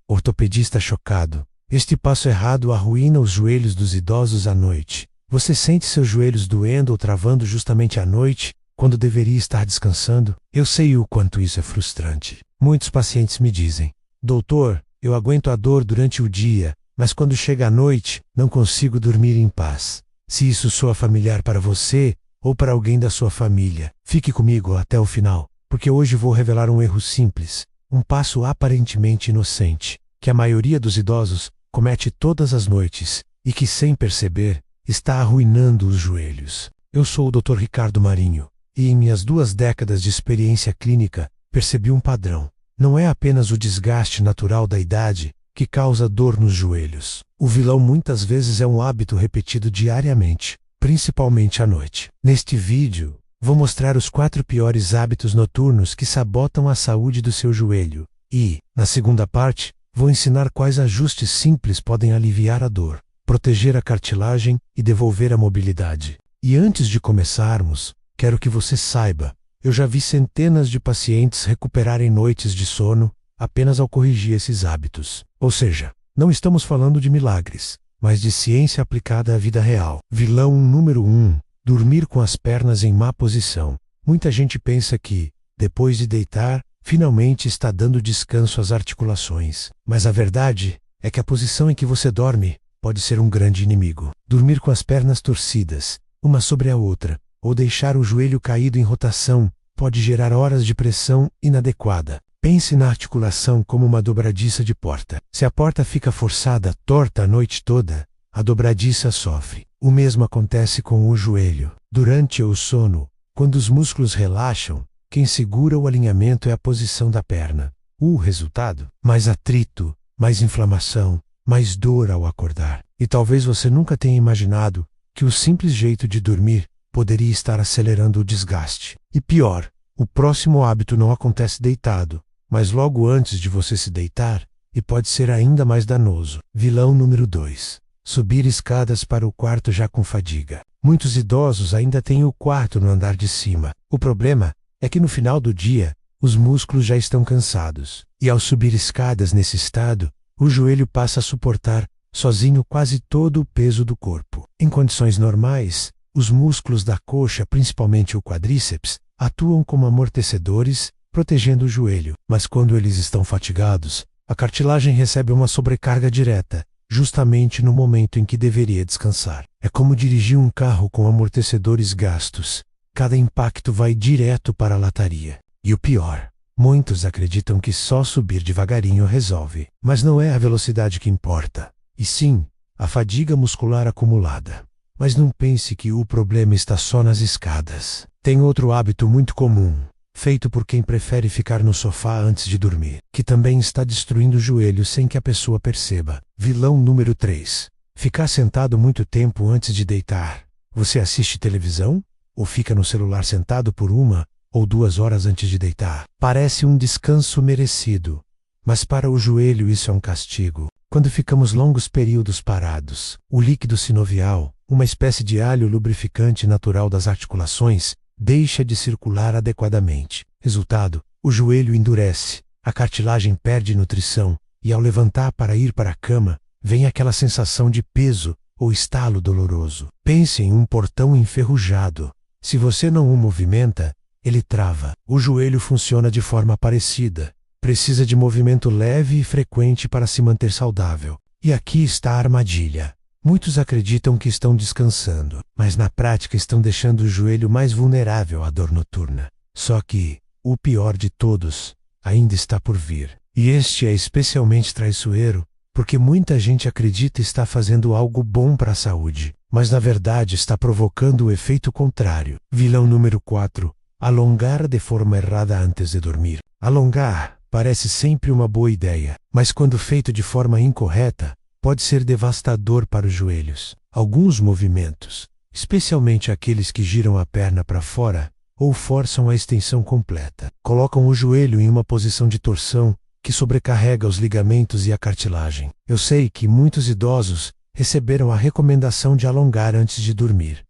Ortopedista chocado. Este passo errado arruína os joelhos dos idosos à noite. Você sente seus joelhos doendo ou travando justamente à noite, quando deveria estar descansando? Eu sei o quanto isso é frustrante. Muitos pacientes me dizem: doutor, eu aguento a dor durante o dia, mas quando chega a noite, não consigo dormir em paz. Se isso soa familiar para você, ou para alguém da sua família, fique comigo até o final, porque hoje vou revelar um erro simples, um passo aparentemente inocente, que a maioria dos idosos comete todas as noites, e que, sem perceber, está arruinando os joelhos. Eu sou o Dr. Ricardo Marinho, e em minhas 2 décadas de experiência clínica, percebi um padrão. Não é apenas o desgaste natural da idade que causa dor nos joelhos. O vilão muitas vezes é um hábito repetido diariamente, principalmente à noite. Neste vídeo, vou mostrar os 4 piores hábitos noturnos que sabotam a saúde do seu joelho. E, na segunda parte, vou ensinar quais ajustes simples podem aliviar a dor, proteger a cartilagem e devolver a mobilidade. E antes de começarmos, quero que você saiba, eu já vi centenas de pacientes recuperarem noites de sono apenas ao corrigir esses hábitos. Ou seja, não estamos falando de milagres, mas de ciência aplicada à vida real. Vilão número 1. Dormir com as pernas em má posição. Muita gente pensa que, depois de deitar, finalmente está dando descanso às articulações. Mas a verdade é que a posição em que você dorme pode ser um grande inimigo. Dormir com as pernas torcidas, uma sobre a outra, ou deixar o joelho caído em rotação, pode gerar horas de pressão inadequada. Pense na articulação como uma dobradiça de porta. Se a porta fica forçada, torta a noite toda, a dobradiça sofre. O mesmo acontece com o joelho. Durante o sono, quando os músculos relaxam, quem segura o alinhamento é a posição da perna. O resultado? Mais atrito, mais inflamação, mais dor ao acordar. E talvez você nunca tenha imaginado que o simples jeito de dormir poderia estar acelerando o desgaste. E pior, o próximo hábito não acontece deitado, mas logo antes de você se deitar, e pode ser ainda mais danoso. Vilão número 2. Subir escadas para o quarto já com fadiga. Muitos idosos ainda têm o quarto no andar de cima. O problema é que no final do dia, os músculos já estão cansados. E ao subir escadas nesse estado, o joelho passa a suportar sozinho quase todo o peso do corpo. Em condições normais, os músculos da coxa, principalmente o quadríceps, atuam como amortecedores, protegendo o joelho. Mas quando eles estão fatigados, a cartilagem recebe uma sobrecarga direta, justamente no momento em que deveria descansar. É como dirigir um carro com amortecedores gastos. Cada impacto vai direto para a lataria. E o pior, muitos acreditam que só subir devagarinho resolve. Mas não é a velocidade que importa, e sim a fadiga muscular acumulada. Mas não pense que o problema está só nas escadas. Tem outro hábito muito comum, feito por quem prefere ficar no sofá antes de dormir, que também está destruindo o joelho sem que a pessoa perceba. Vilão número 3. Ficar sentado muito tempo antes de deitar. Você assiste televisão? Ou fica no celular sentado por 1 ou 2 horas antes de deitar? Parece um descanso merecido, mas para o joelho isso é um castigo. Quando ficamos longos períodos parados, o líquido sinovial, uma espécie de alho lubrificante natural das articulações, deixa de circular adequadamente. Resultado, o joelho endurece, a cartilagem perde nutrição, e ao levantar para ir para a cama, vem aquela sensação de peso ou estalo doloroso. Pense em um portão enferrujado. Se você não o movimenta, ele trava. O joelho funciona de forma parecida. Precisa de movimento leve e frequente para se manter saudável. E aqui está a armadilha. Muitos acreditam que estão descansando, mas na prática estão deixando o joelho mais vulnerável à dor noturna. Só que, o pior de todos, ainda está por vir. E este é especialmente traiçoeiro, porque muita gente acredita estar fazendo algo bom para a saúde, mas na verdade está provocando o efeito contrário. Vilão número 4. Alongar de forma errada antes de dormir. Alongar parece sempre uma boa ideia, mas quando feito de forma incorreta, pode ser devastador para os joelhos. Alguns movimentos, especialmente aqueles que giram a perna para fora ou forçam a extensão completa, colocam o joelho em uma posição de torção que sobrecarrega os ligamentos e a cartilagem. Eu sei que muitos idosos receberam a recomendação de alongar antes de dormir.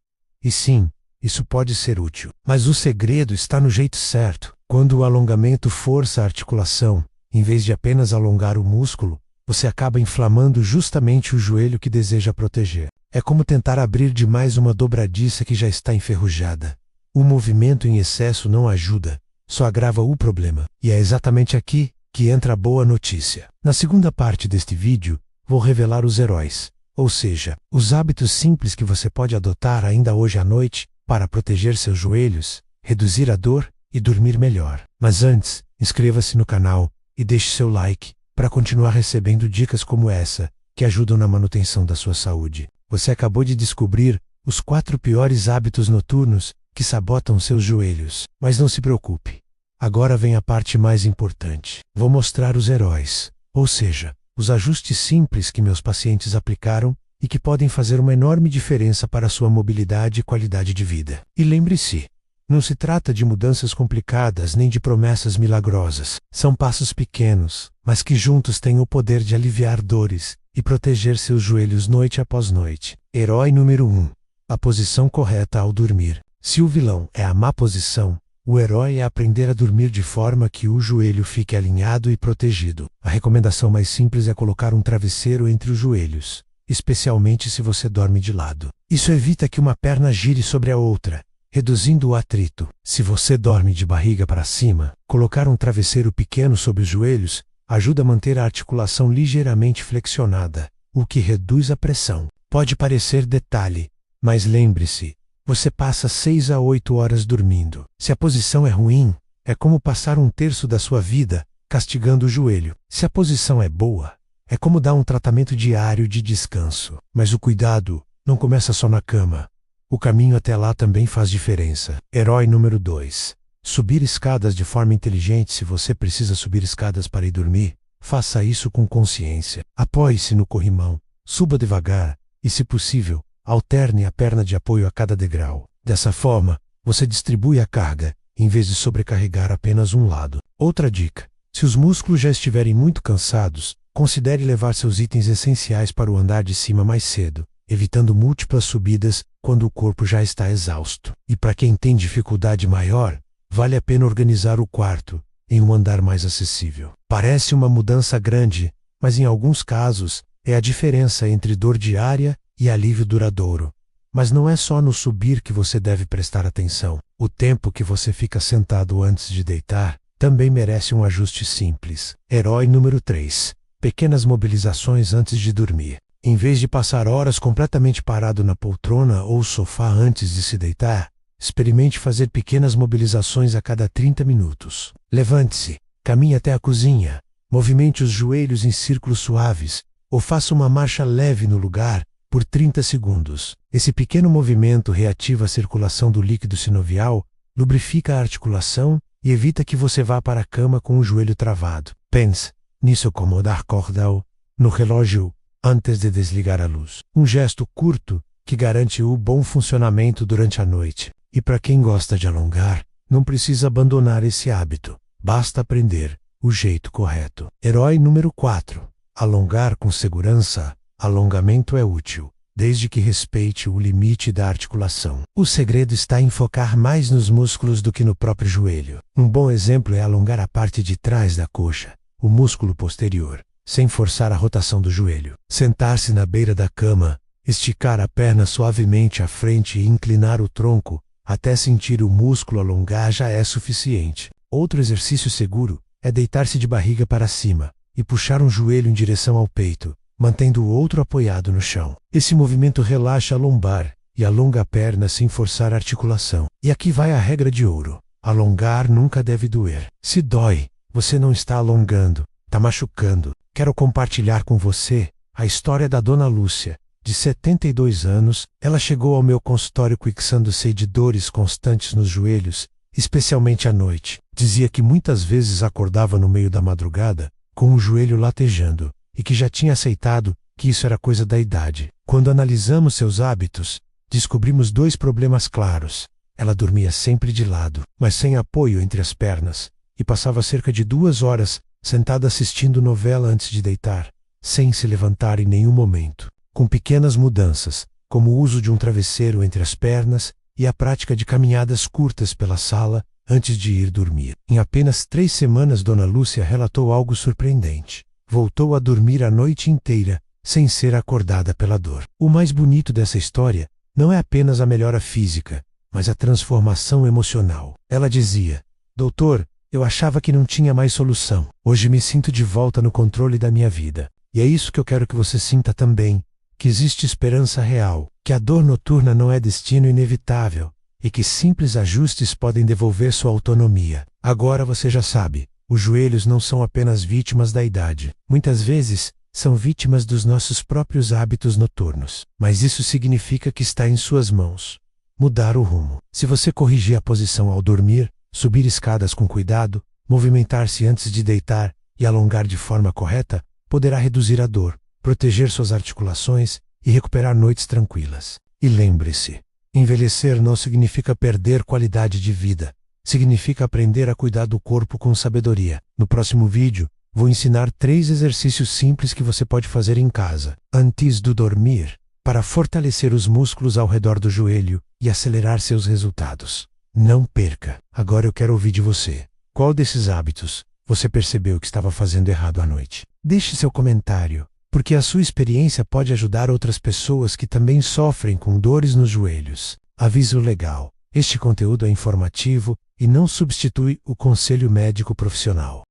E sim, isso pode ser útil. Mas o segredo está no jeito certo. Quando o alongamento força a articulação, em vez de apenas alongar o músculo, você acaba inflamando justamente o joelho que deseja proteger. É como tentar abrir demais uma dobradiça que já está enferrujada. O movimento em excesso não ajuda, só agrava o problema. E é exatamente aqui que entra a boa notícia. Na segunda parte deste vídeo, vou revelar os heróis, ou seja, os hábitos simples que você pode adotar ainda hoje à noite para proteger seus joelhos, reduzir a dor e dormir melhor. Mas antes, inscreva-se no canal e deixe seu like para continuar recebendo dicas como essa, que ajudam na manutenção da sua saúde. Você acabou de descobrir os 4 piores hábitos noturnos que sabotam seus joelhos. Mas não se preocupe. Agora vem a parte mais importante. Vou mostrar os heróis, ou seja, os ajustes simples que meus pacientes aplicaram e que podem fazer uma enorme diferença para a sua mobilidade e qualidade de vida. E lembre-se, não se trata de mudanças complicadas nem de promessas milagrosas. São passos pequenos, mas que juntos têm o poder de aliviar dores e proteger seus joelhos noite após noite. Herói número 1. A posição correta ao dormir. Se o vilão é a má posição, o herói é aprender a dormir de forma que o joelho fique alinhado e protegido. A recomendação mais simples é colocar um travesseiro entre os joelhos, especialmente se você dorme de lado. Isso evita que uma perna gire sobre a outra, reduzindo o atrito. Se você dorme de barriga para cima, colocar um travesseiro pequeno sobre os joelhos ajuda a manter a articulação ligeiramente flexionada, o que reduz a pressão. Pode parecer detalhe, mas lembre-se, você passa 6 a 8 horas dormindo. Se a posição é ruim, é como passar 1/3 da sua vida castigando o joelho. Se a posição é boa, é como dar um tratamento diário de descanso. Mas o cuidado não começa só na cama. O caminho até lá também faz diferença. Herói número 2. Subir escadas de forma inteligente. Se você precisa subir escadas para ir dormir, faça isso com consciência. Apoie-se no corrimão, suba devagar e, se possível, alterne a perna de apoio a cada degrau. Dessa forma, você distribui a carga, em vez de sobrecarregar apenas um lado. Outra dica: se os músculos já estiverem muito cansados, considere levar seus itens essenciais para o andar de cima mais cedo, evitando múltiplas subidas quando o corpo já está exausto. E para quem tem dificuldade maior, vale a pena organizar o quarto em um andar mais acessível. Parece uma mudança grande, mas em alguns casos é a diferença entre dor diária e alívio duradouro. Mas não é só no subir que você deve prestar atenção. O tempo que você fica sentado antes de deitar também merece um ajuste simples. Herói número 3. Pequenas mobilizações antes de dormir. Em vez de passar horas completamente parado na poltrona ou sofá antes de se deitar, experimente fazer pequenas mobilizações a cada 30 minutos. Levante-se, caminhe até a cozinha, movimente os joelhos em círculos suaves, ou faça uma marcha leve no lugar por 30 segundos. Esse pequeno movimento reativa a circulação do líquido sinovial, lubrifica a articulação e evita que você vá para a cama com o joelho travado. Pense nisso como dar cordão no relógio antes de desligar a luz. Um gesto curto que garante o bom funcionamento durante a noite. E para quem gosta de alongar, não precisa abandonar esse hábito. Basta aprender o jeito correto. Herói número 4. Alongar com segurança. Alongamento é útil, desde que respeite o limite da articulação. O segredo está em focar mais nos músculos do que no próprio joelho. Um bom exemplo é alongar a parte de trás da coxa, o músculo posterior, sem forçar a rotação do joelho. Sentar-se na beira da cama, esticar a perna suavemente à frente e inclinar o tronco até sentir o músculo alongar já é suficiente. Outro exercício seguro é deitar-se de barriga para cima e puxar um joelho em direção ao peito, mantendo o outro apoiado no chão. Esse movimento relaxa a lombar e alonga a perna sem forçar a articulação. E aqui vai a regra de ouro: alongar nunca deve doer. Se dói, você não está alongando, está machucando. Quero compartilhar com você a história da Dona Lúcia, de 72 anos. Ela chegou ao meu consultório queixando-se de dores constantes nos joelhos, especialmente à noite. Dizia que muitas vezes acordava no meio da madrugada com o joelho latejando, e que já tinha aceitado que isso era coisa da idade. Quando analisamos seus hábitos, descobrimos 2 problemas claros. Ela dormia sempre de lado, mas sem apoio entre as pernas, e passava cerca de 2 horas sentada assistindo novela antes de deitar, sem se levantar em nenhum momento. Com pequenas mudanças, como o uso de um travesseiro entre as pernas e a prática de caminhadas curtas pela sala antes de ir dormir. Em apenas 3 semanas, Dona Lúcia relatou algo surpreendente. voltou a dormir a noite inteira, sem ser acordada pela dor. O mais bonito dessa história não é apenas a melhora física, mas a transformação emocional. Ela dizia: Doutor, eu achava que não tinha mais solução. Hoje me sinto de volta no controle da minha vida. E é isso que eu quero que você sinta também, que existe esperança real, que a dor noturna não é destino inevitável e que simples ajustes podem devolver sua autonomia. Agora você já sabe, os joelhos não são apenas vítimas da idade. Muitas vezes, são vítimas dos nossos próprios hábitos noturnos. Mas isso significa que está em suas mãos mudar o rumo. Se você corrigir a posição ao dormir, subir escadas com cuidado, movimentar-se antes de deitar e alongar de forma correta, poderá reduzir a dor, proteger suas articulações e recuperar noites tranquilas. E lembre-se, envelhecer não significa perder qualidade de vida. Significa aprender a cuidar do corpo com sabedoria. No próximo vídeo, vou ensinar 3 exercícios simples que você pode fazer em casa, antes do dormir, para fortalecer os músculos ao redor do joelho e acelerar seus resultados. Não perca! Agora eu quero ouvir de você. Qual desses hábitos você percebeu que estava fazendo errado à noite? Deixe seu comentário, porque a sua experiência pode ajudar outras pessoas que também sofrem com dores nos joelhos. Aviso legal: este conteúdo é informativo e não substitui o conselho médico profissional.